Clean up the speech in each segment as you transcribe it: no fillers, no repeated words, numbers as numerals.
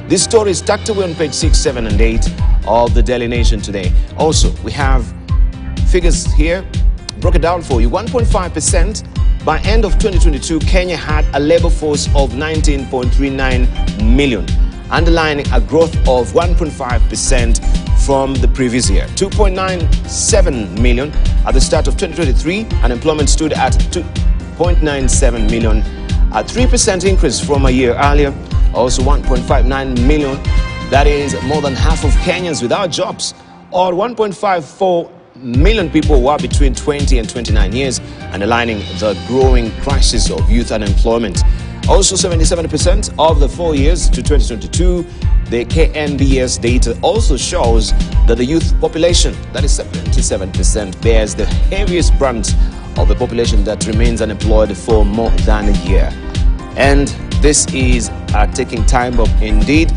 This story is tucked away on page 6, 7, and 8 of the Daily Nation today. Also, we have figures here, broken down for you. 1.5%. By end of 2022, Kenya had a labor force of 19.39 million, underlining a growth of 1.5% from the previous year. 2.97 million at the start of 2023, unemployment stood at 2.97 million, a 3% increase from a year earlier. Also 1.59 million, that is more than half of Kenyans without jobs, or 1.54 million people who are between 20 and 29 years, underlining the growing crisis of youth unemployment. Also 77% of the 4 years to 2022, the KNBS data also shows that the youth population, that is 77%, bears the heaviest brunt of the population that remains unemployed for more than a year. And this is taking time up indeed.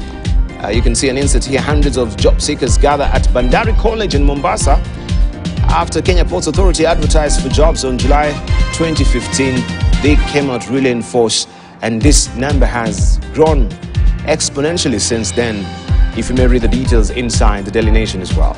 You can see an insert here. Hundreds of job seekers gather at Bandari College in Mombasa after Kenya Ports Authority advertised for jobs on July 2015. They came out really in force, and this number has grown exponentially since then, if you may read the details inside the Daily Nation as well.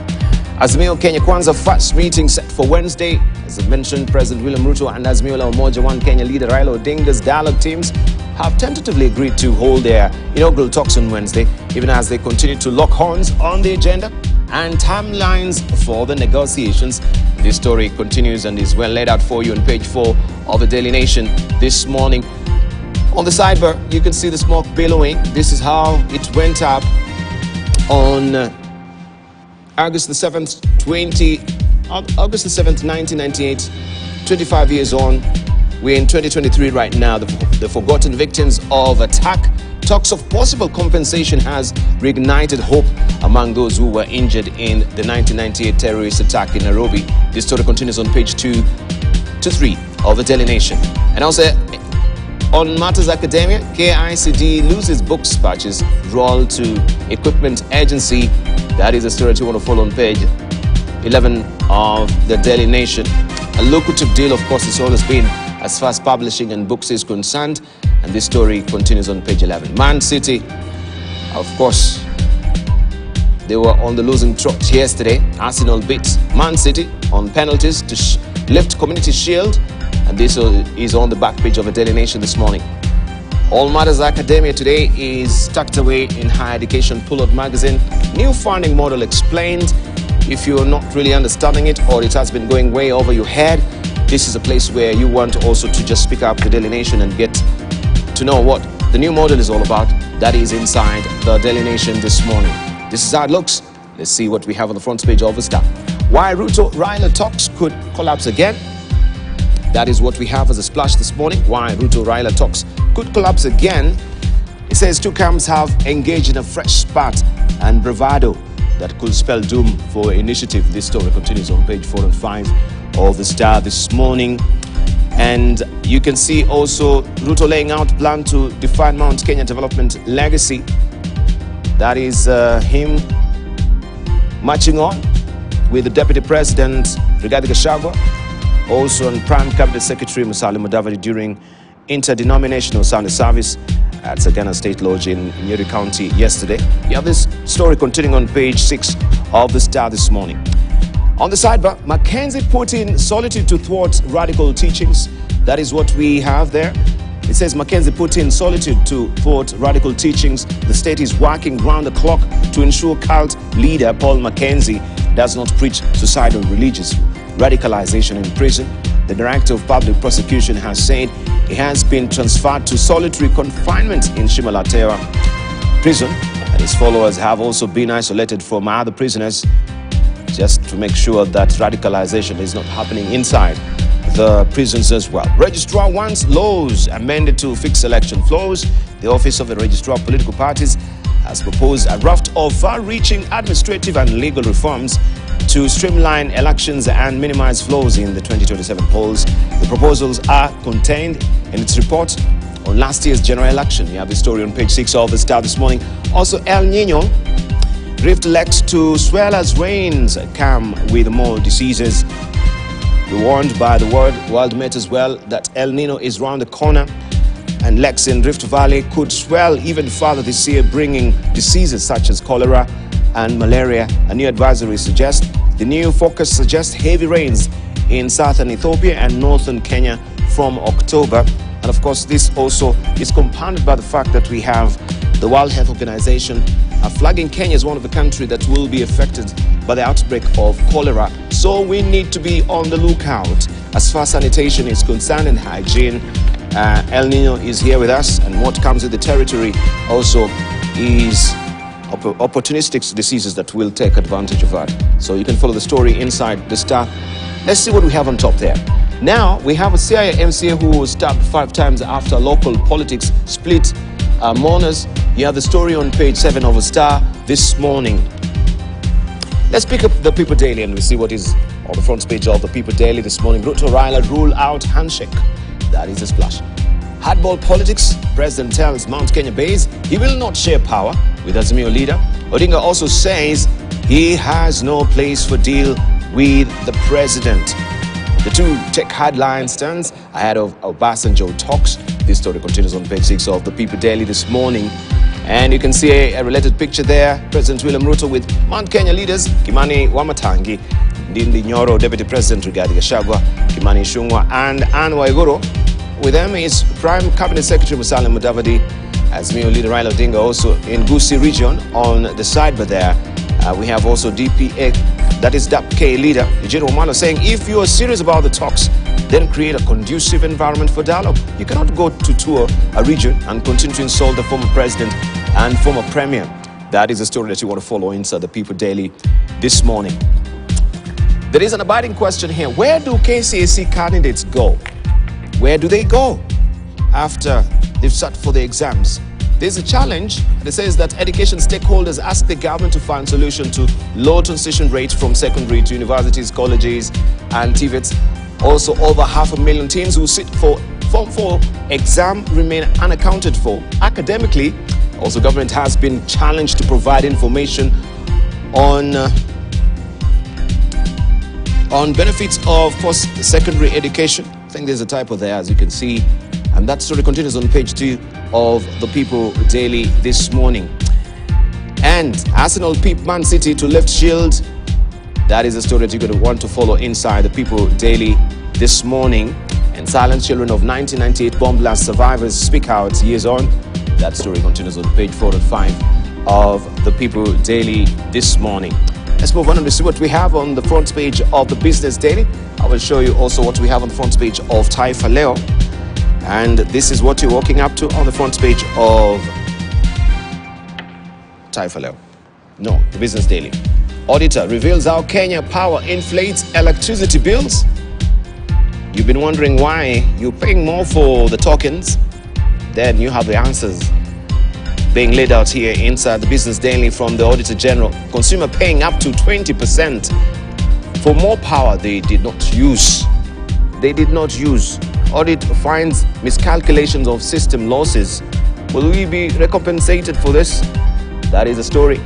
Azimio Kenya Kwanza first meeting set for Wednesday. As I mentioned, President William Ruto and Azimio La Umoja One Kenya leader Raila Odinga's dialogue teams have tentatively agreed to hold their inaugural talks on Wednesday, even as they continue to lock horns on the agenda and timelines for the negotiations. This story continues and is well laid out for you on page 4 of the Daily Nation this morning. On the sidebar, you can see the smoke billowing. This is how it went up on August the 7th, 1998, 25 years on. We're in 2023 right now. The forgotten victims of attack. Talks of possible compensation has reignited hope among those who were injured in the 1998 terrorist attack in Nairobi. This story continues on page 2 to 3 of the Daily Nation. And also, on matters academia, KICD loses book dispatches roll to equipment agency. That is a story you want to follow on page 11 of the Daily Nation. A lucrative deal, of course, it's always been as far as publishing and books is concerned. And this story continues on page 11. Man City, of course, they were on the losing trot yesterday. Arsenal beat Man City on penalties to lift Community Shield. And this is on the back page of the Daily Nation this morning. All Matters Academia today is tucked away in Higher Education Pullout magazine. New funding model explained. If you're not really understanding it or it has been going way over your head, this is a place where you want also to just pick up the Daily Nation and get to know what the new model is all about. That is inside the Daily Nation this morning. This is how it looks. Let's see what we have on the front page of the Star. Why Ruto-Raila talks could collapse again. That is what we have as a splash this morning. Why Ruto-Raila talks could collapse again. It says two camps have engaged in a fresh spat and bravado that could spell doom for initiative. This story continues on page 4 and 5 of the Star this morning. And you can see also Ruto laying out plan to define Mount Kenya development legacy. That is him marching on with the Deputy President Rigathi Gachagua, also on Prime Cabinet Secretary Musalia Mudavadi during interdenominational Sunday service at Sagana State Lodge in Nyeri County yesterday. You have this story continuing on page 6 of the Star this morning. On the sidebar, Mackenzie put in solitude to thwart radical teachings. That is what we have there. It says Mackenzie put in solitude to thwart radical teachings. The state is working round the clock to ensure cult leader Paul Mackenzie does not preach suicidal religious radicalization in prison. The Director of Public Prosecution has said he has been transferred to solitary confinement in Shimalatewa prison, and his followers have also been isolated from other prisoners, just to make sure that radicalization is not happening inside the prisons as well. Registrar wants laws amended to fix election flows. The Office of the Registrar of Political Parties has proposed a raft of far-reaching administrative and legal reforms to streamline elections and minimize flaws in the 2027 polls. The proposals are contained in its report on last year's general election. You have the story on page 6 of the Star this morning. Also, El Nino rift legs to swell as rains come with more diseases. We're warned by the World Met as well that El Nino is round the corner. and lakes in Rift Valley could swell even further this year, bringing diseases such as cholera and malaria. A new advisory suggests the new focus suggests heavy rains in southern Ethiopia and northern Kenya from October. And of course, this also is compounded by the fact that we have the World Health Organization flagging Kenya as one of the countries that will be affected by the outbreak of cholera. So we need to be on the lookout as far as sanitation is concerned and hygiene. El Nino is here with us, and what comes with the territory also is opportunistic diseases that will take advantage of that. So you can follow the story inside the Star. Let's see what we have on top there. Now, we have a CIA MCA who was stabbed 5 times after local politics split mourners. You have the story on page 7 of a Star this morning. Let's pick up the People Daily and we see what is on the front page of the People Daily this morning. Ruto Raila rule out handshake. That is a splash. Hardball politics. President tells Mount Kenya base he will not share power with Azimio leader. Odinga also says he has no place for deal with the president. The two tech headline stands ahead of Obasanjo talks. This story continues on page 6 of the People Daily this morning. And you can see a related picture there. President William Ruto with Mount Kenya leaders Kimani Wamatangi, Ndindi Nyoro, Deputy President Rigathi Gachagua, Kimani Ichung'wah, and Anne Waiguru. With them is Prime Cabinet Secretary Musalia Mudavadi, Azimio leader Raila Odinga also in Gusii region on the side. But there we have also DPA, that is DAP-K leader Eugene Wamalwa, saying if you are serious about the talks, then create a conducive environment for dialogue. You cannot go to tour a region and continue to insult the former president and former premier. That is a story that you want to follow inside the People Daily this morning. There is an abiding question here. Where do KCSE candidates go? Where do they go after they've sat for the exams? There's a challenge that says that education stakeholders ask the government to find solution to low transition rates from secondary to universities, colleges, and TVETs. Also, over 500,000 teens who sit for Form 4 exam remain unaccounted for. Academically, also government has been challenged to provide information on benefits of post-secondary education. I think there's a typo there, as you can see. And that story continues on page 2 of the People Daily this morning. And Arsenal peep Man City to lift shield. That is a story that you're going to want to follow inside the People Daily this morning. And silent children of 1998 bomb blast survivors speak out years on. That story continues on page 4 and 5 of the People Daily this morning. Let's move on and see what we have on the front page of the Business Daily. I will show you also what we have on the front page of Taifa Leo. And this is what you're walking up to on the front page of Taifa Leo. No, the Business Daily. Auditor reveals how Kenya Power inflates electricity bills. You've been wondering why you're paying more for the tokens. Then you have the answers being laid out here inside the Business Daily from the Auditor General. Consumer paying up to 20% for more power they did not use. Audit finds miscalculations of system losses. Will we be recompensated for this? That is the story.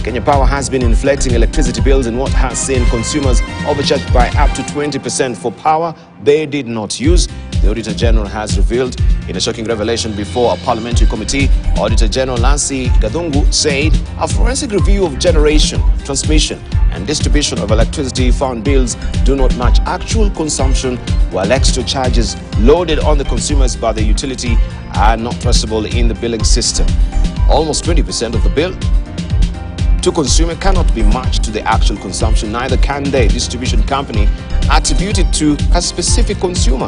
Kenya Power has been inflating electricity bills in what has seen consumers overcharged by up to 20% for power they did not use. The Auditor General has revealed in a shocking revelation before a parliamentary committee. Auditor General Nancy Gathungu said a forensic review of generation, transmission and distribution of electricity found bills do not match actual consumption, while extra charges loaded on the consumers by the utility are not traceable in the billing system. Almost 20% of the bill to consumer cannot be matched to the actual consumption. Neither can the distribution company attribute it to a specific consumer.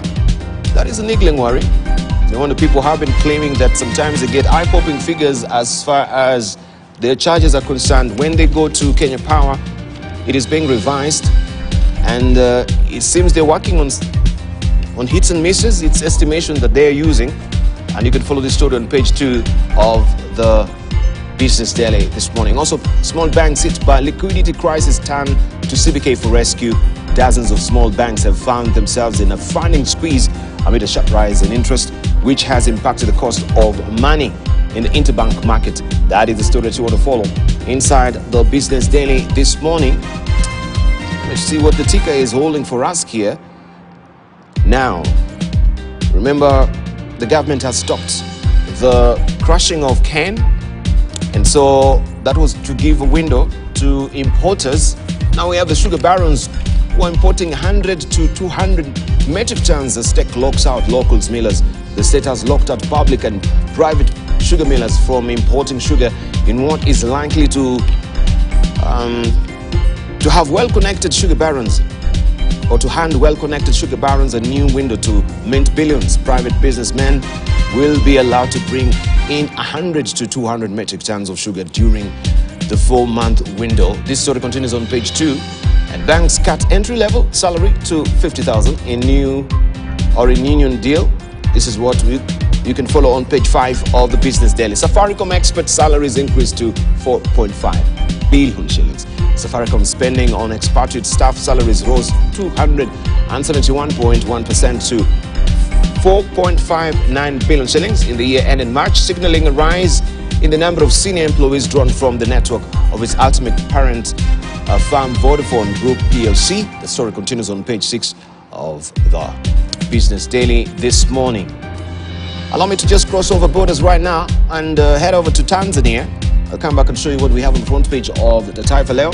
That is a niggling worry. The people have been claiming that sometimes they get eye-popping figures as far as their charges are concerned. When they go to Kenya Power, it is being revised, and it seems they're working on hits and misses. It's estimation that they're using, and you can follow this story on page 2 of the Business Daily this morning. Also, small banks hit by liquidity crisis turn to CBK for rescue. Dozens of small banks have found themselves in a funding squeeze amid a sharp rise in interest, which has impacted the cost of money in the interbank market. That is the story that you want to follow inside the Business Daily this morning. Let's see what the ticker is holding for us here. Now, remember, the government has stopped the crushing of cane, and so that was to give a window to importers. Now we have the sugar barons who are importing 100 to 200 metric tons. The state locks out local millers. The state has locked out public and private sugar millers from importing sugar in what is likely to have well-connected sugar barons, or to hand well-connected sugar barons a new window to mint billions. Private businessmen will be allowed to bring in 100 to 200 metric tons of sugar during the 4-month window. This story continues on page 2. And banks cut entry-level salary to 50,000 in union deal. This is what you can follow on page 5 of the Business Daily. Safaricom expert salaries increased to 4.5 billion shillings. Safaricom spending on expatriate staff salaries rose 271.1% to 4.59 billion shillings in the year ending March, signaling a rise in the number of senior employees drawn from the network of its ultimate parent firm Vodafone Group PLC. The story continues on page 6 of the Business Daily this morning. Allow me to just cross over borders right now and head over to Tanzania. I'll come back and show you what we have on the front page of the Taifa Leo.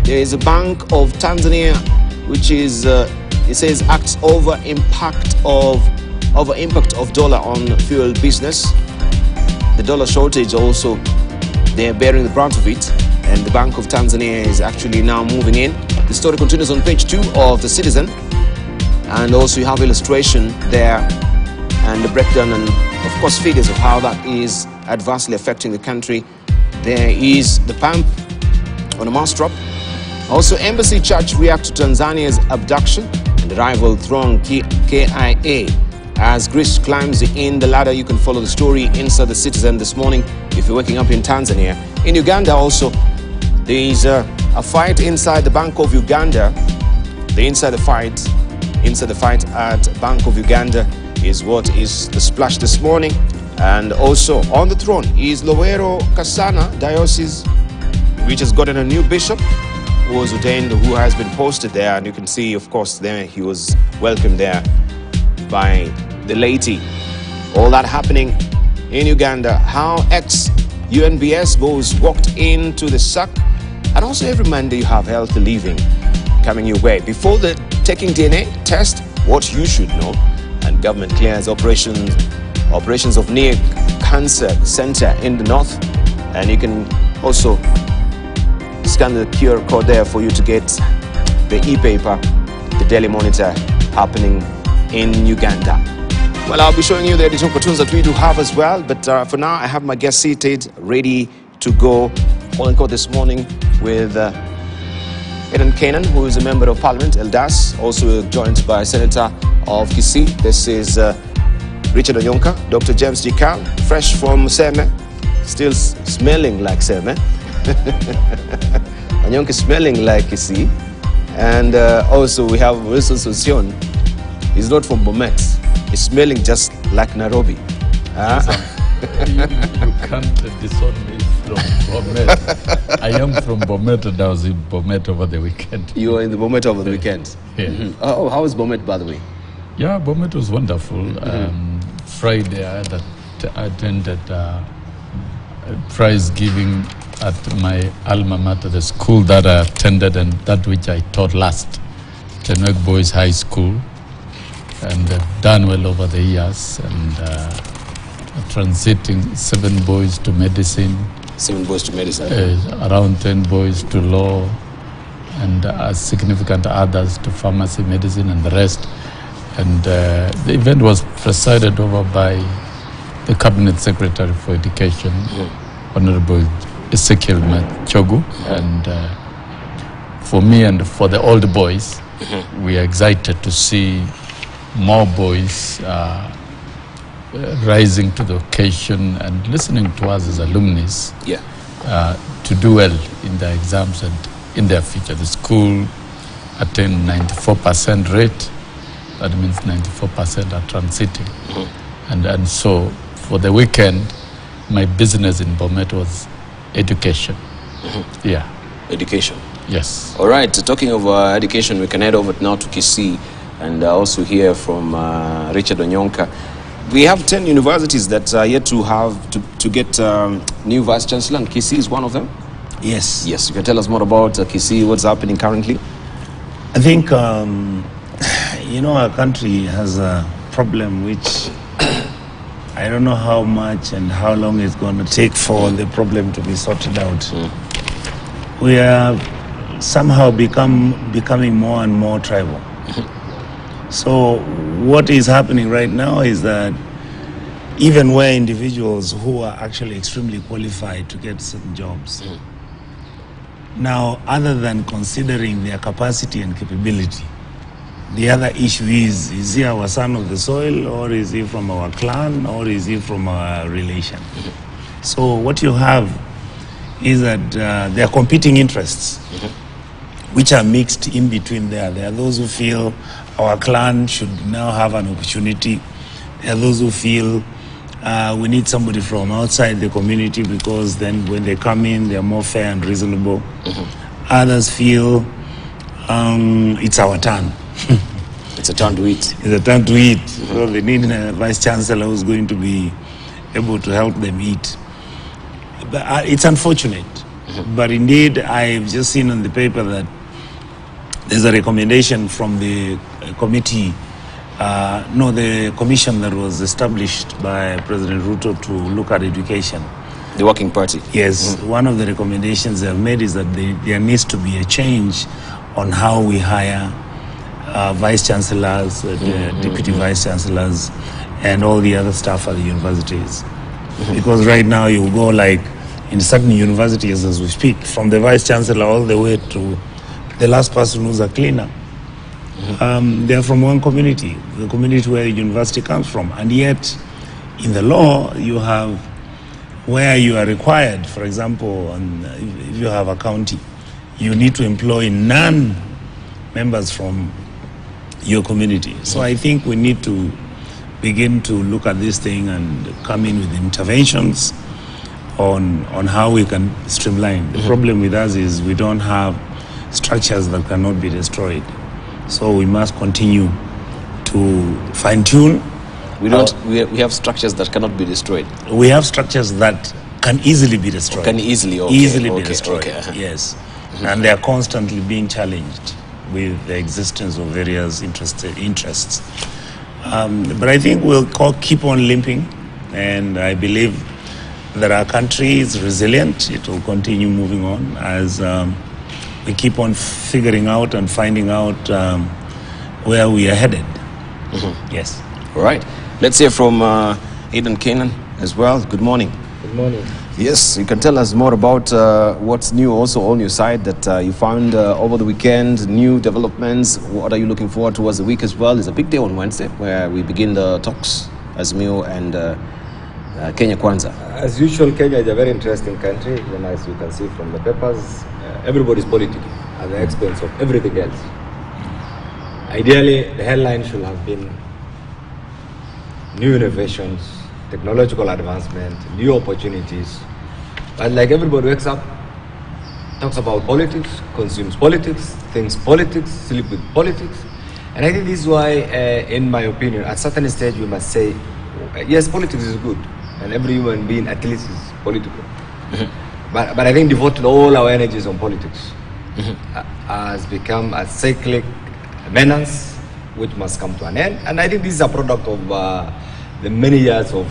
There is a Bank of Tanzania which is, it says, acts over impact of dollar on fuel business. The dollar shortage also, they're bearing the brunt of it, and the Bank of Tanzania is actually now moving in. The story continues on page 2 of The Citizen, and also you have illustration there and the breakdown and of course figures of how that is adversely affecting the country. There is the pump on a mousetrap. Also, embassy charge react to Tanzania's abduction and the rival throng KIA. As Greece climbs in the ladder, you can follow the story inside The Citizen this morning if you're waking up in Tanzania. In Uganda also, there is a fight inside the Bank of Uganda. Inside the fight at Bank of Uganda is what is the splash this morning. And also on the throne is Lowero Kasana Diocese, which has gotten a new bishop who was ordained, who has been posted there. And you can see, of course, there he was welcomed there by the laity. All that happening in Uganda. How ex-UNBS boys walked into the sack. And also every Monday you have healthy living coming your way. Before the taking DNA test, what you should know. And government clears operations of near cancer center in the north. And you can also scan the QR code there for you to get the e-paper, the Daily Monitor happening in Uganda. Well, I'll be showing you the editorial cartoons that we do have as well, but for now I have my guest seated, ready to go on court this morning with Eden Canaan, who is a member of Parliament, Eldas, also joined by Senator of Kisii. This is Richard Onyonka, Dr. James Jikal, fresh from Seme, still smelling like Seme. Onyonka smelling like Kisii. And also we have Wilson Sosion. He's not from Bomet. He's smelling just like Nairobi. You can't disown me from Bomet. I am from Bomet and I was in Bomet over the weekend. You were in the Bomet over the weekend? Yeah. Mm-hmm. Oh, how was Bomet, by the way? Yeah, Bomet was wonderful. Friday I attended prize giving at my alma mater, the school that I attended and that which I taught last, Tenwek Boys High School, and done well over the years, and transiting 7 boys to medicine. 7 boys to medicine. Around 10 boys to law, and significant others to pharmacy, medicine, and the rest. And the event was presided over by the Cabinet Secretary for Education, Honorable Ezekiel Machogu. And for me and for the old boys, we are excited to see more boys rising to the occasion and listening to us as alumni to do well in their exams and in their future. The school attained 94% rate. That means 94% are transiting. And so for the weekend, my business in Bomet was education. Yeah. Education. Yes. All right. Talking of education, we can head over now to Kisii and also hear from Richard Onyonka. We have 10 universities that are yet to have to get new vice chancellor, and Kisii is one of them. Yes. Yes, you can tell us more about Kisii, what's happening currently. I think, our country has a problem which I don't know how much and how long it's going to take for the problem to be sorted out. We are somehow becoming more and more tribal. So what is happening right now is that even where individuals who are actually extremely qualified to get certain jobs, now other than considering their capacity and capability, the other issue is he our son of the soil, or is he from our clan, or is he from our relation? So what you have is that there are competing interests which are mixed in between there. There are those who feel our clan should now have an opportunity. There are those who feel we need somebody from outside the community because then when they come in, they're more fair and reasonable. Others feel it's our turn. It's a turn to eat. It's a turn to eat. So they need a vice chancellor who's going to be able to help them eat. But it's unfortunate. But indeed, I've just seen on the paper that there's a recommendation from the committee, the commission that was established by President Ruto to look at education. The Working Party. Yes, one of the recommendations they have made is that there needs to be a change on how we hire vice chancellors, deputy vice chancellors, and all the other staff at the universities. Because right now you go like in certain universities as we speak, from the vice chancellor all the way to the last person who's a cleaner. They're from one community, the community where the university comes from. And yet, in the law, you have where you are required, for example, if you have a county, you need to employ non-members from your community. So I think we need to begin to look at this thing and come in with interventions on how we can streamline. The problem with us is we don't have structures that cannot be destroyed. So we must continue to fine-tune. We have structures that cannot be destroyed. We have structures that can easily be destroyed. Can easily, be destroyed. Yes, and they are constantly being challenged with the existence of various interests. But I think we'll keep on limping, and I believe that our country is resilient. It will continue moving on as we keep on figuring out and finding out where we are headed. Yes. All right. Let's hear from Aidan Canaan as well. Good morning. Good morning. Yes, you can tell us more about what's new also on your side that you found over the weekend, new developments. What are you looking forward towards the week as well? It's a big day on Wednesday where we begin the talks, Azimio and Kenya Kwanza. As usual, Kenya is a very interesting country, and as you can see from the papers, everybody's politicking at the expense of everything else. Ideally, the headline should have been new innovations, technological advancement, new opportunities. But like everybody wakes up, talks about politics, consumes politics, thinks politics, sleep with politics. And I think this is why, in my opinion, at a certain stage we must say, yes, politics is good, and every human being at least is political. But I think devoting all our energies on politics has become a cyclic menace which must come to an end. And I think this is a product of the many years of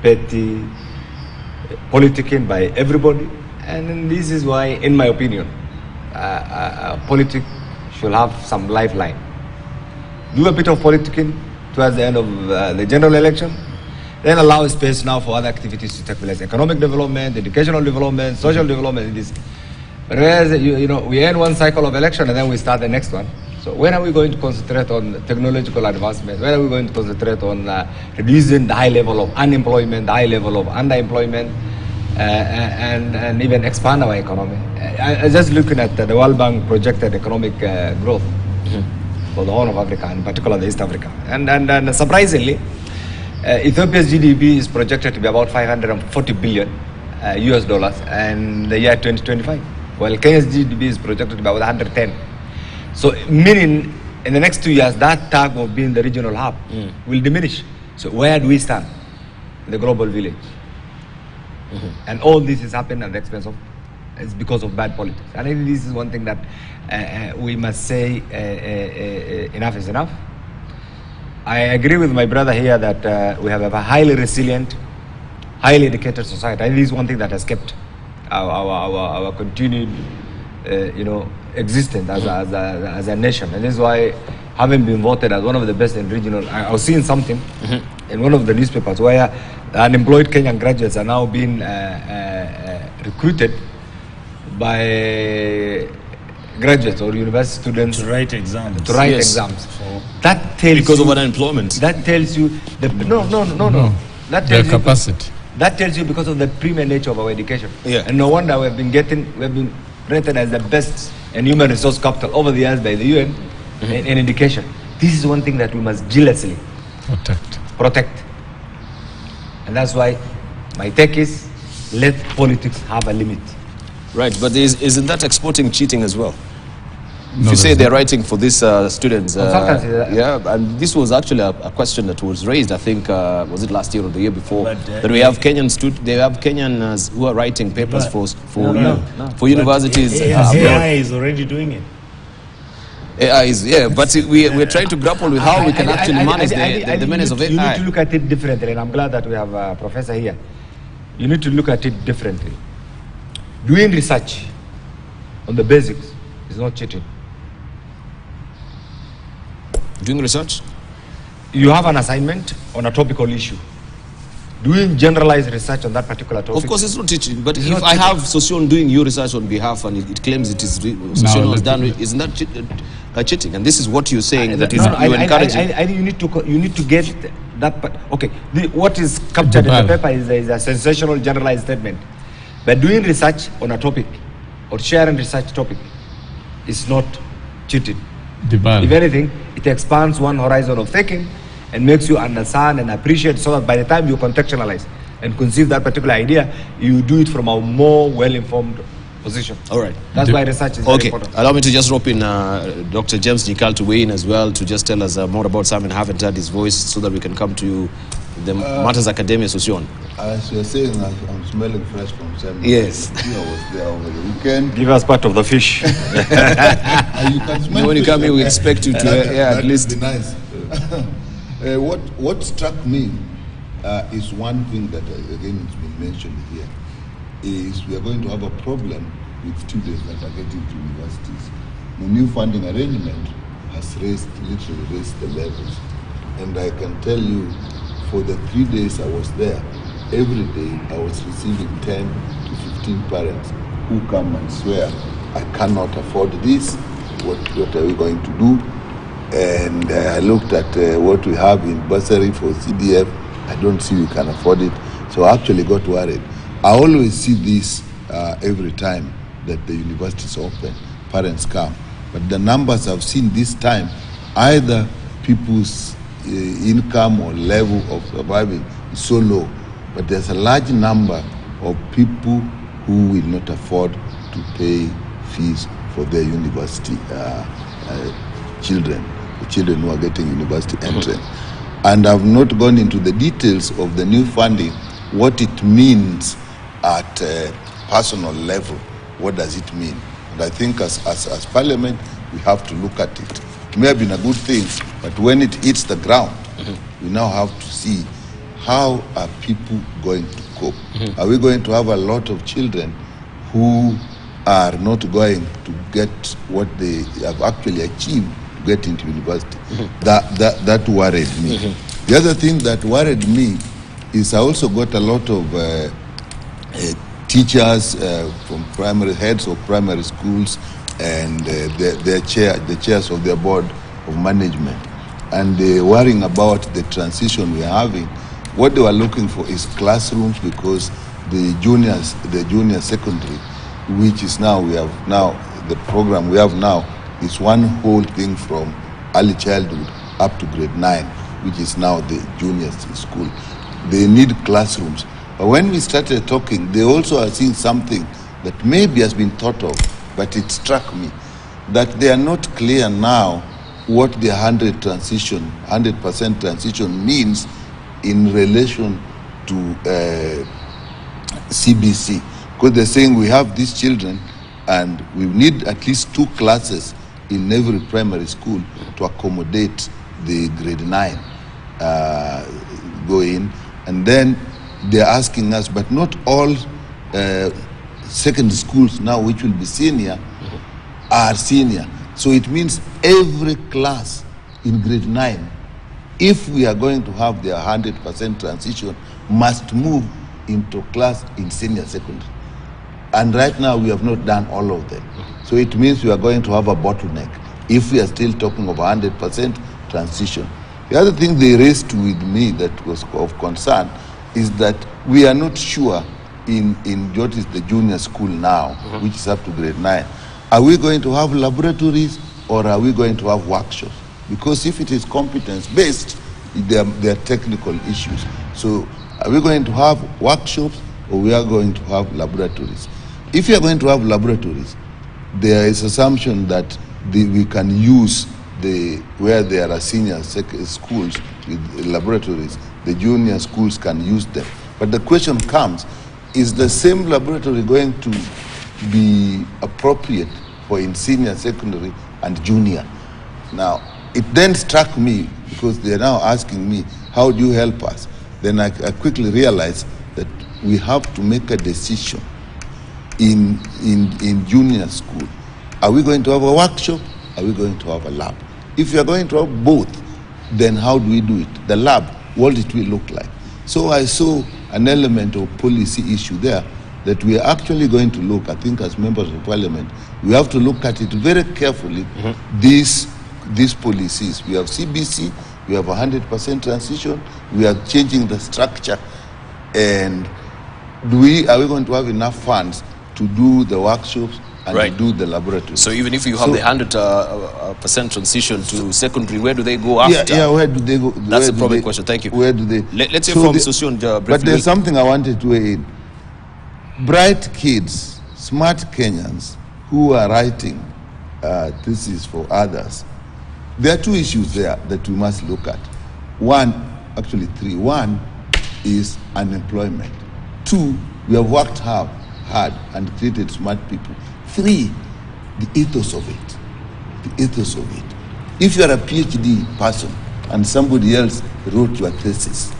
petty politicking by everybody. And this is why, in my opinion, politics should have some lifeline. Do a bit of politicking towards the end of the general election, then allow space now for other activities to take place: economic development, educational development, social development. But whereas we end one cycle of election and then we start the next one. So when are we going to concentrate on technological advancement? When are we going to concentrate on reducing the high level of unemployment, the high level of underemployment, and even expand our economy? I just looking at the World Bank projected economic growth for the whole of Africa, in particular the East Africa. And surprisingly, Ethiopia's GDP is projected to be about $540 billion US dollars in the year 2025, while Kenya's GDP is projected to be about 110. So meaning in the next 2 years, that tag of being the regional hub will diminish. So where do we stand in the global village? And all this is happening at the expense of, it's because of bad politics. And I think this is one thing that we must say enough is enough. I agree with my brother here that we have a highly resilient, highly educated society. I think this is one thing that has kept our continued, existence as a nation. And this is why, having been voted as one of the best in regional, I was seeing something in one of the newspapers where unemployed Kenyan graduates are now being recruited by graduates or university students To write exams. to write Yes. exams. That tells Because you, of unemployment. that tells you the no. That Their tells you capacity. that tells you because of the premier nature of our education. Yeah. And no wonder we've been rated as the best and human resource capital over the years by the UN in education. This is one thing that we must jealously protect. And that's why my take is, let politics have a limit. Right, but isn't that exporting cheating as well? If No, you say there's they're writing for these students, Consultancy, yeah, and this was actually a question that was raised, I think, was it last year or the year before, But, that we have they have Kenyans who are writing papers But- for universities AI abroad. is already doing it. AI is, yeah, but we're trying to grapple with how we can actually manage the menace of You need to AI. look at it differently, and I'm glad that we have a professor here. You need to look at it differently. Doing research on the basics is not cheating. Doing research? You have an assignment on a topical issue. Doing generalized research on that particular topic. Of course, it's not teaching, but It's if not I teaching. have Sosion doing your research on behalf and it claims it is Sosion was done, isn't that cheating? And this is what you're saying, that is you're encouraging. I think you need to get that part. Okay, what is captured in the paper is a sensational generalized statement. But doing research on a topic or sharing research topic is not cheating. If anything, it expands one horizon of thinking and makes you understand and appreciate, so that by the time you contextualize and conceive that particular idea, you do it from a more well-informed position. All right. That's why research is very important. Allow me to just rope in Dr. James Nyikal to weigh in as well, to just tell us more about Simon. Haven't heard his voice, so that we can come to you, the Matters Academia Sosion. As you're saying, I'm smelling fresh from salmon. Yes. I was there over the weekend. Give us part of the fish. You can smell When you fish come here, we like expect you to, that. at That least. would be nice. What struck me is one thing that, again, it's been mentioned here, is we are going to have a problem with students that are getting to universities. The new funding arrangement has literally raised the levels. And I can tell you, for the 3 days I was there, every day I was receiving 10 to 15 parents who come and swear, I cannot afford this, what are we going to do? And I looked at what we have in bursary for CDF, I don't see we can afford it, so I actually got worried. I always see this every time that the university is open, parents come. But the numbers I've seen this time, either people's income or level of surviving is so low, but there's a large number of people who will not afford to pay fees for their university children, the children who are getting university entrance. And I've not gone into the details of the new funding, what it means at a personal level. What does it mean? And I think as Parliament, we have to look at it. It may have been a good thing, but when it hits the ground, we now have to see how are people going to cope. Are we going to have a lot of children who are not going to get what they have actually achieved to get into university? That worried me. The other thing that worried me is I also got a lot of teachers from primary heads of primary schools and the chairs of their board of management, and they're worrying about the transition we're having. What they were looking for is classrooms, because the junior secondary, which is now, the program we have now is one whole thing from early childhood up to grade 9, which is now the junior school. They need classrooms. But when we started talking, they also are seeing something that maybe has been thought of, but it struck me that they are not clear now what the 100% transition means in relation to CBC, because they're saying we have these children and we need at least 2 classes in every primary school to accommodate the grade 9 go in, and then they're asking us, but not all secondary schools now which will be senior are senior. So it means every class in grade 9, if we are going to have their 100% transition, must move into class in senior secondary. And right now we have not done all of them. So it means we are going to have a bottleneck if we are still talking of 100% transition. The other thing they raised with me that was of concern is that we are not sure in what is the junior school now, which is up to grade 9. Are we going to have laboratories or are we going to have workshops? Because if it is competence-based, there are technical issues. So are we going to have workshops or we are going to have laboratories? If you are going to have laboratories, there is assumption that we can use where there are senior schools with laboratories, the junior schools can use them. But the question comes, is the same laboratory going to be appropriate for in senior secondary and junior? Now, it then struck me, because they are now asking me, how do you help us? Then I quickly realized that we have to make a decision in junior school. Are we going to have a workshop? Are we going to have a lab? If we are going to have both, then how do we do it? The lab, what it will look like? So I saw an element of policy issue there that we are actually going to look, I think as members of parliament, we have to look at it very carefully, these policies. We have CBC, we have 100% transition, we are changing the structure, and are we going to have enough funds to do the workshops and to do the laboratories? So even if you have the 100% transition to secondary, where do they go after? Yeah, where do they go? That's a probing question. Thank you. Where do they? Let's hear from Sosion briefly. But there's something I wanted to weigh in. Bright kids, smart Kenyans who are writing theses for others, there are 2 issues there that we must look at. Actually 3. 1 is unemployment. 2, we have worked hard and created smart people. 3, the ethos of it. The ethos of it. If you are a PhD person and somebody else wrote your thesis,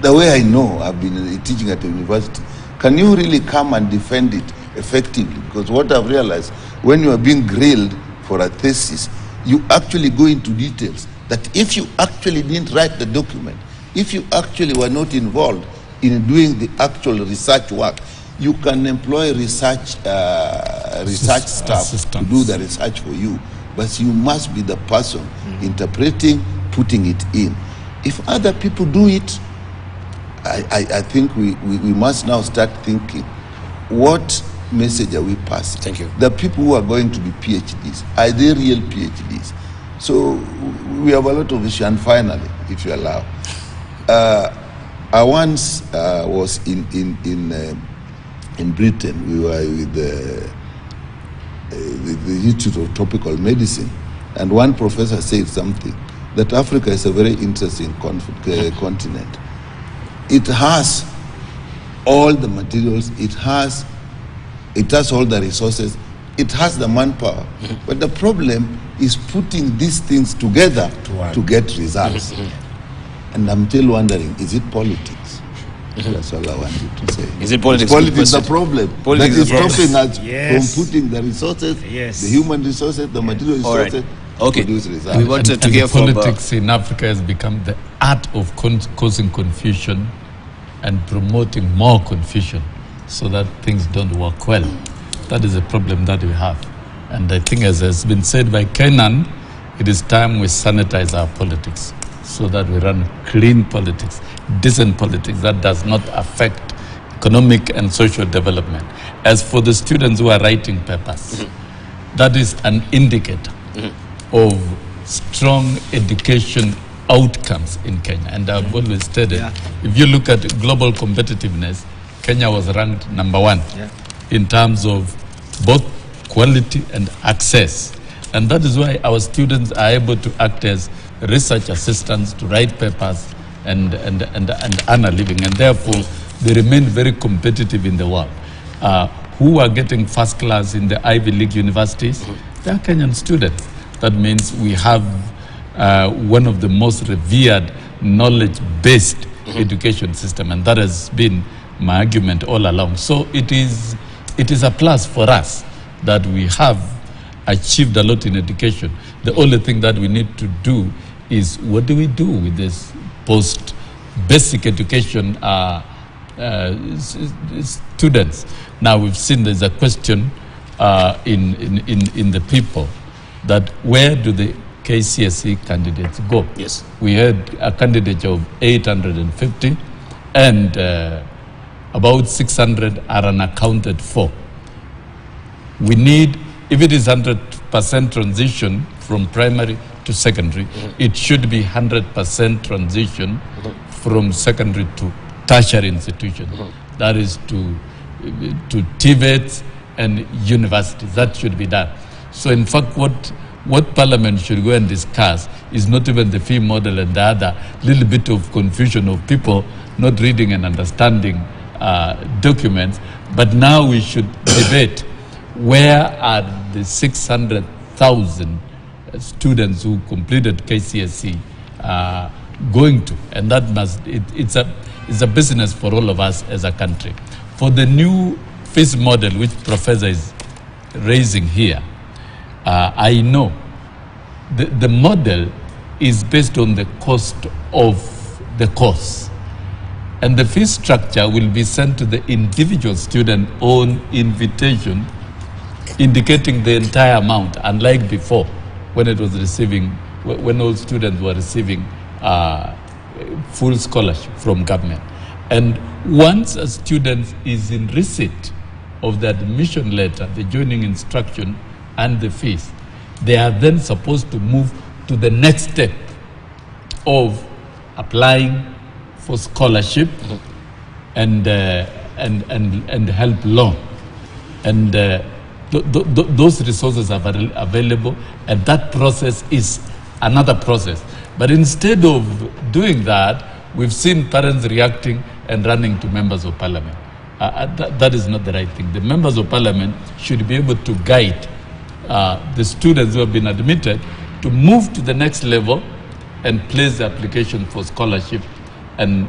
the way I know, I've been teaching at a university, can you really come and defend it effectively? Because what I've realized, when you are being grilled for a thesis, you actually go into details that if you actually didn't write the document, if you actually were not involved in doing the actual research work, you can employ research staff to do the research for you, but you must be the person interpreting, putting it in. If other people do it, I think we must now start thinking, what message are we passing? Thank you. The people who are going to be PhDs, are they real PhDs? So we have a lot of issues. And finally, if you allow, I once was in Britain. We were with the Institute of Tropical Medicine, and one professor said something, that Africa is a very interesting continent. It has all the materials, it has all the resources, it has the manpower. But the problem is putting these things together to get results. And I'm still wondering, is it politics? That's all I wanted to say. Is it politics? Politics the problem. Politics that is stopping us Yes. from putting the resources, the human resources, the material resources, Okay. to produce results. We wanted to hear from from politics in Africa has become the art of causing confusion and promoting more confusion so that things don't work well. That is a problem that we have. And I think, as has been said by Kenan, it is time we sanitize our politics so that we run clean politics, decent politics that does not affect economic and social development. As for the students who are writing papers, that is an indicator of strong education outcomes in Kenya. And I've always stated, if you look at global competitiveness, Kenya was ranked number 1 in terms of both quality and access. And that is why our students are able to act as research assistants to write papers and earn a living, and therefore they remain very competitive in the world. Who are getting first class in the Ivy League universities? They are Kenyan students. That means we have one of the most revered knowledge-based education system, and that has been my argument all along. So it is a plus for us that we have achieved a lot in education. The only thing that we need to do is, what do we do with this post-basic education students? Now we've seen there's a question in the people that where do the KCSE candidates go? Yes. We had a candidate of 850 and about 600 are unaccounted for. We need, if it is 100% transition from primary to secondary, it should be 100% transition from secondary to tertiary institutions. That is to TVETs and universities. That should be done. So in fact, what Parliament should go and discuss is not even the fee model and the other little bit of confusion of people not reading and understanding documents, but now we should debate where are the 600,000 students who completed KCSE going to, and that it's a business for all of us as a country. For the new fees model which Professor is raising here, I know the model is based on the cost of the course, and the fee structure will be sent to the individual student on invitation, indicating the entire amount, unlike before when it was receiving, when all students were receiving full scholarship from government. And once a student is in receipt of the admission letter, the joining instruction and the fees, they are then supposed to move to the next step of applying for scholarship and help loan. And those resources are available, and that process is another process. But instead of doing that, we've seen parents reacting and running to members of parliament. That is not the right thing. The members of parliament should be able to guide the students who have been admitted to move to the next level and place the application for scholarship and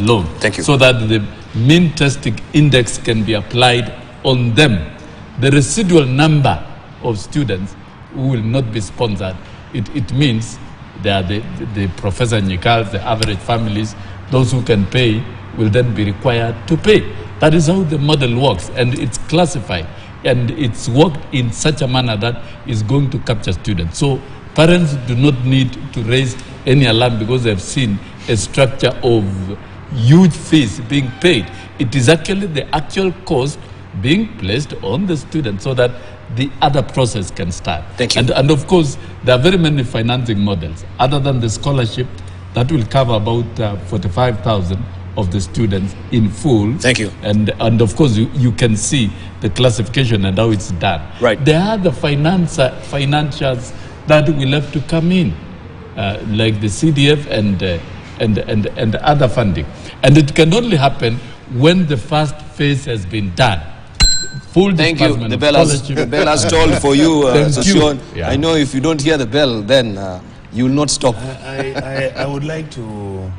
loan. Thank you. So that the mean testing index can be applied on them. The residual number of students who will not be sponsored, it means they are the Professor Nyikals, the average families, those who can pay will then be required to pay. That is how the model works, and it's classified, and it's worked in such a manner that is going to capture students. So parents do not need to raise any alarm because they've seen a structure of huge fees being paid. It is actually the actual cost being placed on the student so that the other process can start. Thank you. And of course, there are very many financing models. Other than the scholarship, that will cover about 45,000 of the students in full. Thank you. And of course, you can see the classification and how it's done. Right. There are the financials that will have to come in, like the CDF and other funding. And it can only happen when the first phase has been done. Thank you. The bell has tolled for you, Sossion. Yeah. I know if you don't hear the bell, then you will not stop. I would like to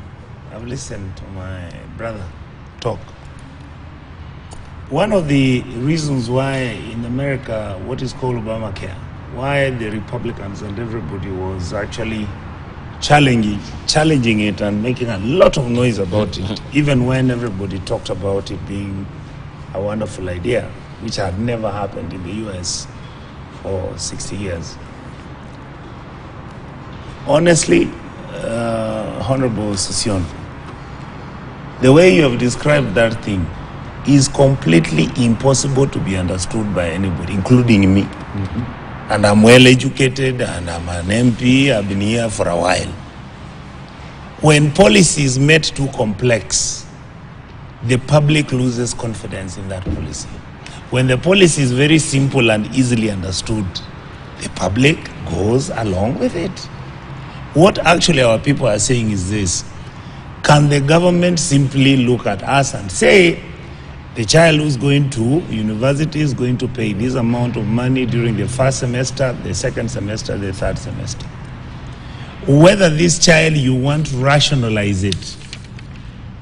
have listened to my brother talk. One of the reasons why in America, what is called Obamacare, why the Republicans and everybody was actually challenging it and making a lot of noise about it, even when everybody talked about it being a wonderful idea, which had never happened in the US for 60 years. Honestly, Honorable Sossion, the way you have described that thing is completely impossible to be understood by anybody, including me. And I'm well educated and I'm an MP, I've been here for a while. When policy is made too complex, the public loses confidence in that policy. When the policy is very simple and easily understood, the public goes along with it. What actually our people are saying is this: Can the government simply look at us and say, the child who's going to university is going to pay this amount of money during the first semester, the second semester, the third semester? Whether this child, you want to rationalize it.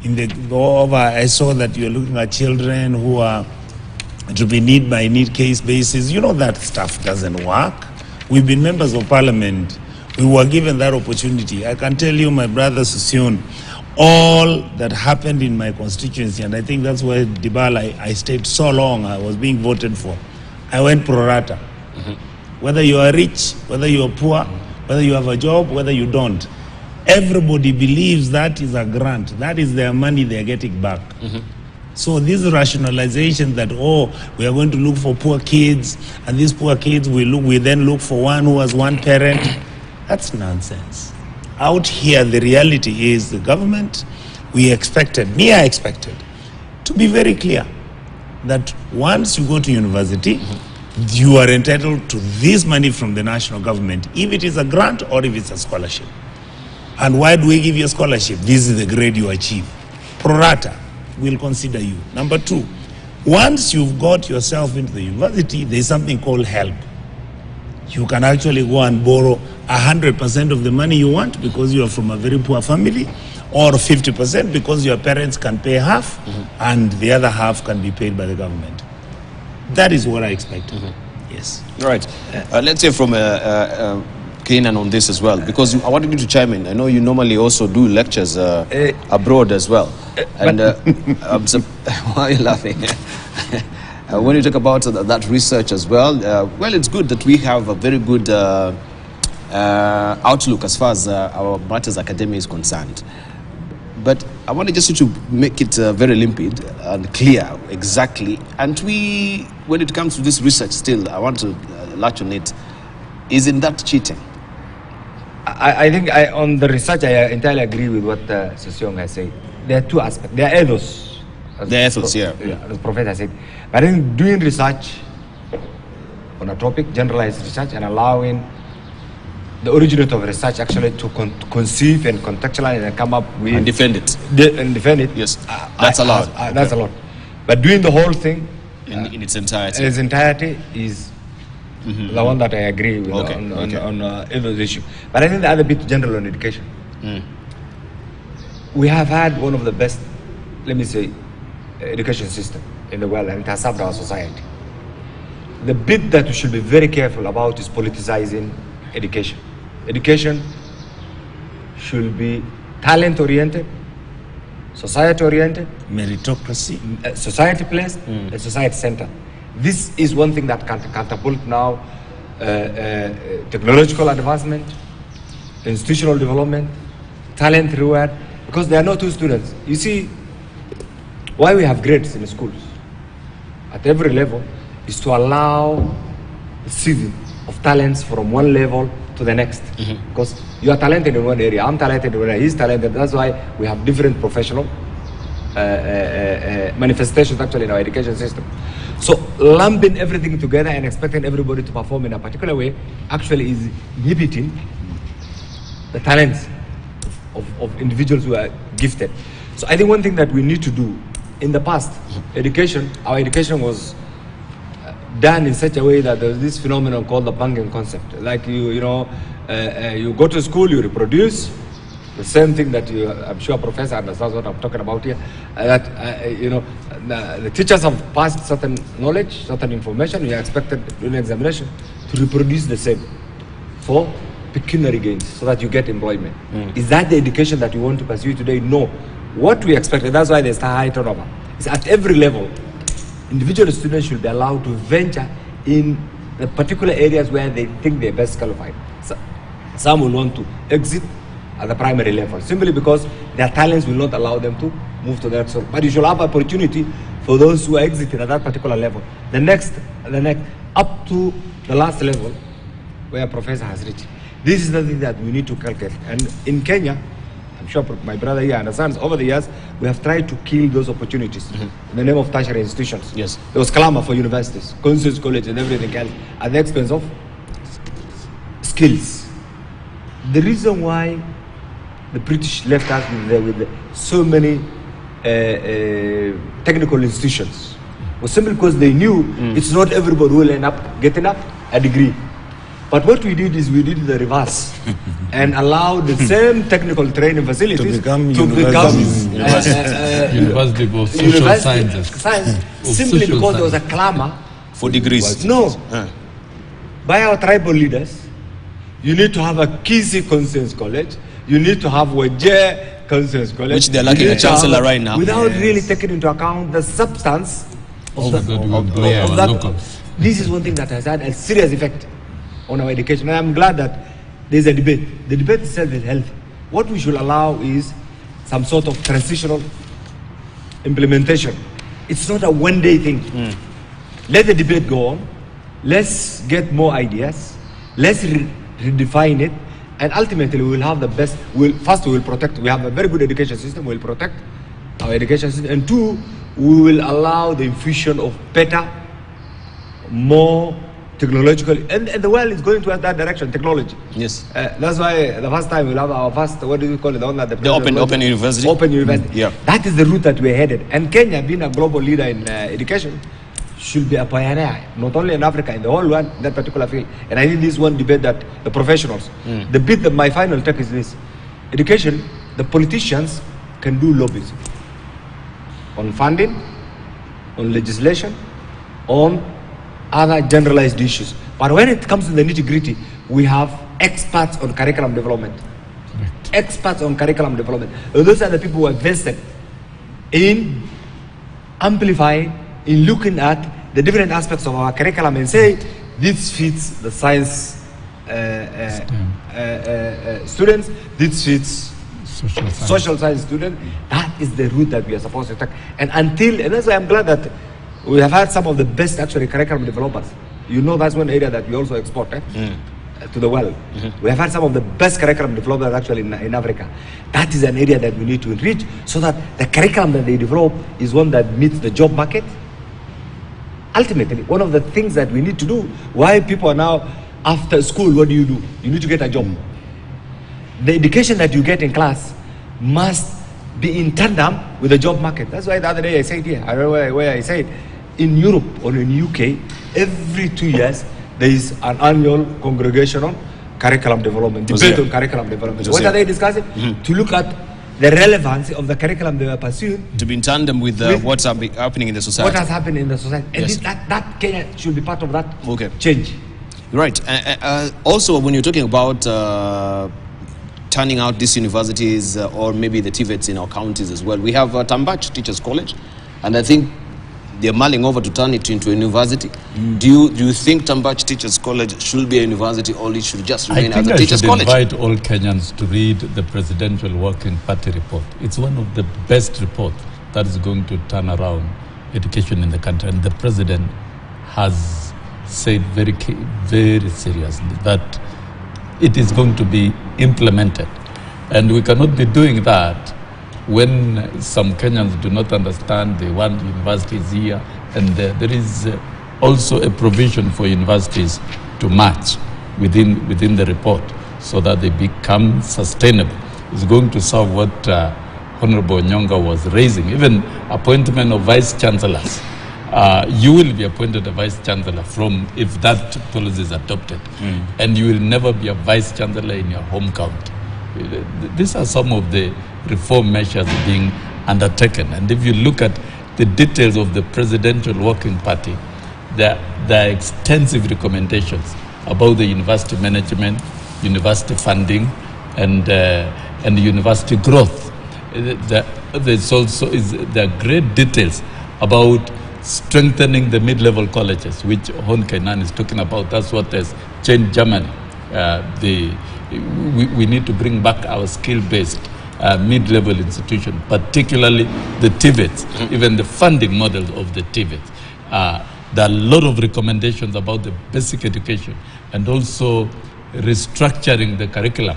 I saw that you're looking at children who are to be need by need case basis. You know that stuff doesn't work. We've been members of parliament. We were given that opportunity. I can tell you, my brother Susion, all that happened in my constituency, and I think that's why Dibala, I stayed so long, I was being voted for. I went pro rata. Whether you are rich, whether you are poor, whether you have a job, whether you don't. Everybody believes that is a grant. That is their money they're getting back. So this rationalization that, oh, we are going to look for poor kids, and these poor kids, we then look for one who has one parent, that's nonsense. Out here, the reality is the government, I expected, to be very clear that once you go to university, you are entitled to this money from the national government, if it is a grant or if it's a scholarship. And why do we give you a scholarship? This is the grade you achieve. Pro rata, we'll consider you. Number two, once you've got yourself into the university, there's something called help. You can actually go and borrow 100% of the money you want because you are from a very poor family, or 50% because your parents can pay half, and the other half can be paid by the government. That is what I expected. Yes. All right. Let's hear from Kenan on this as well, because I wanted you to chime in. I know you normally also do lectures abroad as well. And why are you laughing? When you talk about that research as well, well, it's good that we have a very good outlook as far as our matters academy is concerned. But I wanted just to make it very limpid and clear exactly. And when it comes to this research still, I want to latch on it. Isn't that cheating? I think on the research, I entirely agree with what Sesiong has said. There are two aspects. There are ethos. As the Professor said. But I think doing research on a topic, generalized research, and allowing the originator of research actually to conceive and contextualize and come up with... And defend it. Yes, that's allowed. That's allowed. But doing the whole thing... In its entirety. In its entirety is... the one that I agree with on this issue. But I think the other bit general on education. We have had one of the best, let me say, education system in the world, and it has served our society. The bit that we should be very careful about is politicizing education. Education should be talent-oriented, society-oriented, meritocracy, society-placed, and society-centered. This is one thing that can catapult now technological advancement, institutional development, talent reward, because there are no two students. You see, why we have grades in schools at every level is to allow the sieving of talents from one level to the next. Because you are talented in one area, I'm talented in one area, he's talented. That's why we have different professional manifestations actually in our education system. So lumping everything together and expecting everybody to perform in a particular way actually is inhibiting the talents of individuals who are gifted. So I think one thing that we need to do, in the past, our education was done in such a way that there's this phenomenon called the banking concept. Like you go to school, you reproduce, the same thing that I'm sure Professor understands what I'm talking about here. The teachers have passed certain knowledge, certain information. You are expected during examination to reproduce the same for pecuniary gains, so that you get employment. Is that the education that you want to pursue today? No. What we expect, and that's why there's high turnover, is at every level, individual students should be allowed to venture in the particular areas where they think they're best qualified. So, some will want to exit at the primary level, simply because their talents will not allow them to move to the next one. But you should have opportunity for those who are exiting at that particular level. The next, up to the last level, where Professor has reached. This is the thing that we need to calculate. And in Kenya, I'm sure my brother here understands, over the years, we have tried to kill those opportunities in the name of tertiary institutions. Yes. There was clamor for universities, Consensus College and everything else at the expense of skills. The reason why the British left us with the so many technical institutions? Well, simply because they knew it's not everybody who will end up getting up a degree. But what we did is we did the reverse and allowed the same technical training facilities To become University of Social Sciences. Simply social because there was a science. clamor. For degrees. No. By our tribal leaders, you need to have a Kisi Conscience College, you need to have Wajir Conscience College. Which they're lacking You a need to have chancellor right now. Without really taking into account the substance of, that we employ our that. locals. This is one thing that has had a serious effect on our education. And I'm glad that there's a debate. The debate itself is healthy. What we should allow is some sort of transitional implementation. It's not a one-day thing. Let the debate go on. Let's get more ideas. Let's redefine it. And ultimately, we will have the best. First, we will protect. We have a very good education system. We will protect our education system. And two, we will allow the infusion of better, more technological, and the world is going towards that direction, technology. Yes. That's why the first time we'll have our first, what do you call it, the one that The open university. Open university. Yeah. That is the route that we're headed. And Kenya, being a global leader in education, should be a pioneer, not only in Africa, in the whole world, in that particular field. And I think this one debate that the professionals, the bit that my final take is this: education, the politicians can do lobbying on funding, on legislation, on other generalized issues. But when it comes to the nitty-gritty, we have experts on curriculum development. Experts on curriculum development. And those are the people who are vested in amplifying, in looking at the different aspects of our curriculum and say, this fits the science students, this fits social science students. That is the route that we are supposed to take. And that's why I'm glad that we have had some of the best actually curriculum developers. You know, that's one area that we also export to the world. We have had some of the best curriculum developers actually in Africa. That is an area that we need to enrich so that the curriculum that they develop is one that meets the job market. Ultimately, one of the things that we need to do, why people are now after school, what do? You need to get a job. The education that you get in class must be in tandem with the job market. That's why the other day I said here, I don't know where I said, in Europe or in UK, every 2 years, there is an annual congregation on curriculum development, debate on curriculum development. What are they discussing? To look at the relevance of the curriculum they are pursuing. To be in tandem with what's happening in the society. What has happened in the society. And Yes. that Kenya should be part of that Okay. change. Right. Also, when you're talking about turning out these universities or maybe the TVETs in our counties as well, we have Tambach Teachers College, and I think they're mulling over to turn it into a university. Do you think Tambach Teachers College should be a university or it should just I remain as think a I teachers should college? invite all Kenyans to read the Presidential Working Party report. It's one of the best reports that is going to turn around education in the country. And the president has said very seriously that it is going to be implemented. And we cannot be doing that when some Kenyans do not understand they want universities here. And there is also a provision for universities to match within the report so that they become sustainable. It's going to solve what Honorable Nyonga was raising, even appointment of vice chancellors. You will be appointed a vice chancellor if that policy is adopted, and you will never be a vice chancellor in your home county. These are some of the reform measures being undertaken, and if you look at the details of the Presidential Working Party, there are extensive recommendations about the university management, university funding, and university growth. There are great details about strengthening the mid-level colleges, which Hon Kainan is talking about. That's what has changed Germany. We need to bring back our skill-based mid-level institution, particularly the TVETs, even the funding model of the TVETs. There are a lot of recommendations about the basic education and also restructuring the curriculum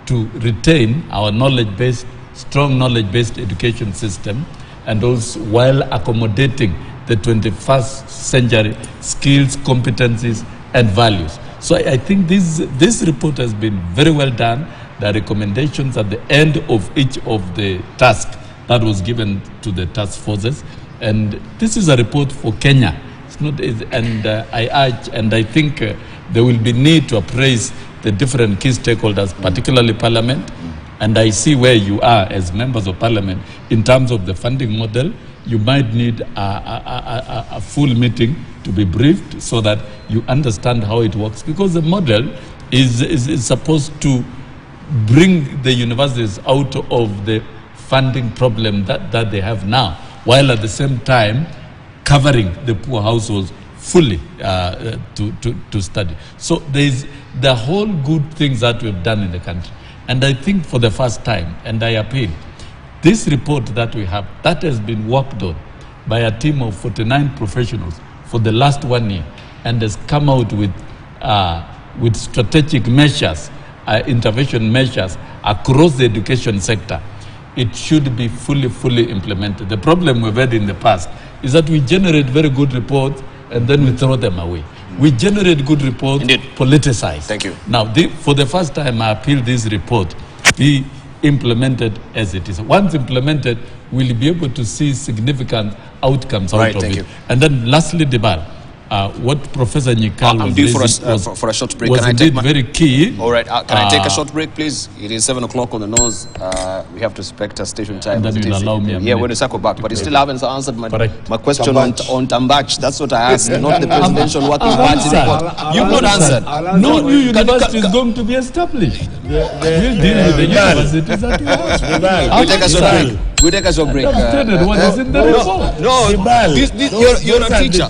to retain our knowledge-based, strong knowledge-based education system, and also while accommodating the 21st century skills, competencies, and values. So I think this report has been very well done, There are recommendations at the end of each of the tasks that was given to the task forces. And this is a report for Kenya. It's not, and I urge, and I think there will be need to appraise the different key stakeholders, particularly Parliament. And I see where you are as members of Parliament in terms of the funding model. You might need a full meeting to be briefed so that you understand how it works, because the model is supposed to bring the universities out of the funding problem that they have now, while at the same time covering the poor households fully to study. So there is the whole good things that we've done in the country. And I think for the first time, and I appeal, this report that we have, that has been worked on by a team of 49 professionals for the last 1 year, and has come out with strategic measures, intervention measures across the education sector. It should be fully implemented. The problem we've had in the past is that we generate very good reports and then we throw them away. We generate good reports, politicize. Thank you. Now, for the first time, I appeal this report be implemented as it is. Once implemented, we'll be able to see significant outcomes out of it. And then lastly, Debal, what Professor Nyikal was raising for a short break. was indeed very key. All right, can I take a short break, please? It is 7 o'clock on the nose. We have to respect our station time. And then you'll allow me a minute. We're going to circle back. But you still haven't answered my question on Tambach. That's what I asked, not the presidential working party report. You've not answered. No new university is going to be established. We'll deal with the universities that we have. We'll take a short break. We'll take a short break. What is in the report? No, you're a teacher.